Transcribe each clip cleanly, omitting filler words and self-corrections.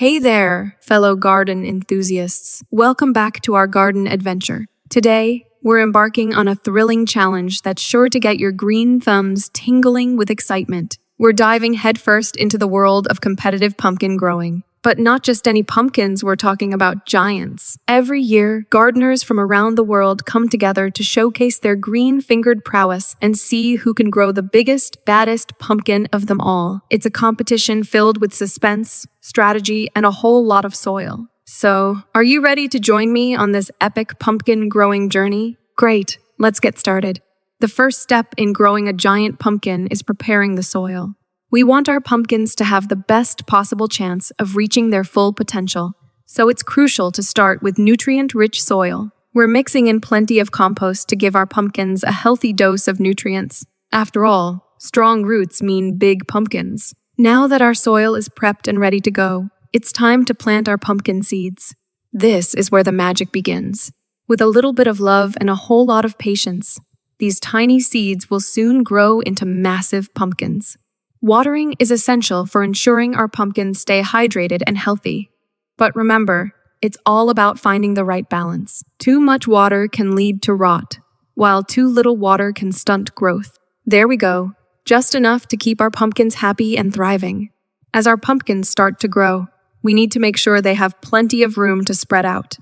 Hey there, fellow garden enthusiasts. Welcome back to our garden adventure. Today, we're embarking on a thrilling challenge that's sure to get your green thumbs tingling with excitement. We're diving headfirst into the world of competitive pumpkin growing. But not just any pumpkins, we're talking about giants. Every year, gardeners from around the world come together to showcase their green-fingered prowess and see who can grow the biggest, baddest pumpkin of them all. It's a competition filled with suspense, strategy, and a whole lot of soil. So, are you ready to join me on this epic pumpkin growing journey? Great, let's get started. The first step in growing a giant pumpkin is preparing the soil. We want our pumpkins to have the best possible chance of reaching their full potential, so it's crucial to start with nutrient-rich soil. We're mixing in plenty of compost to give our pumpkins a healthy dose of nutrients. After all, strong roots mean big pumpkins. Now that our soil is prepped and ready to go, it's time to plant our pumpkin seeds. This is where the magic begins. With a little bit of love and a whole lot of patience, these tiny seeds will soon grow into massive pumpkins. Watering is essential for ensuring our pumpkins stay hydrated and healthy. But remember, it's all about finding the right balance. Too much water can lead to rot, while too little water can stunt growth. There we go, just enough to keep our pumpkins happy and thriving. As our pumpkins start to grow, we need to make sure they have plenty of room to spread out.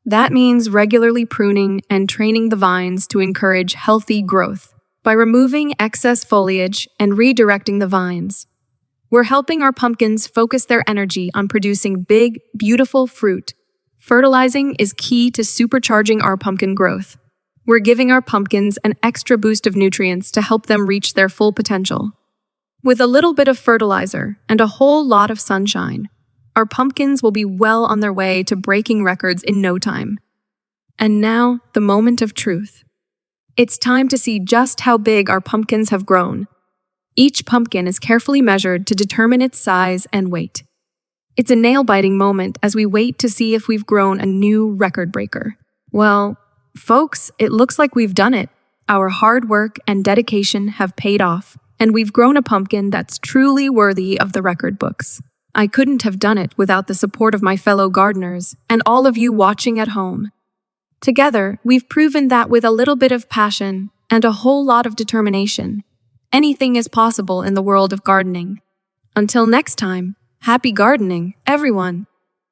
That means regularly pruning and training the vines to encourage healthy growth. By removing excess foliage and redirecting the vines, we're helping our pumpkins focus their energy on producing big, beautiful fruit. Fertilizing is key to supercharging our pumpkin growth. We're giving our pumpkins an extra boost of nutrients to help them reach their full potential. With a little bit of fertilizer and a whole lot of sunshine, our pumpkins will be well on their way to breaking records in no time. And now, the moment of truth. It's time to see just how big our pumpkins have grown. Each pumpkin is carefully measured to determine its size and weight. It's a nail-biting moment as we wait to see if we've grown a new record breaker. Well, folks, it looks like we've done it. Our hard work and dedication have paid off, and we've grown a pumpkin that's truly worthy of the record books. I couldn't have done it without the support of my fellow gardeners and all of you watching at home. Together, we've proven that with a little bit of passion and a whole lot of determination, anything is possible in the world of gardening. Until next time, happy gardening, everyone!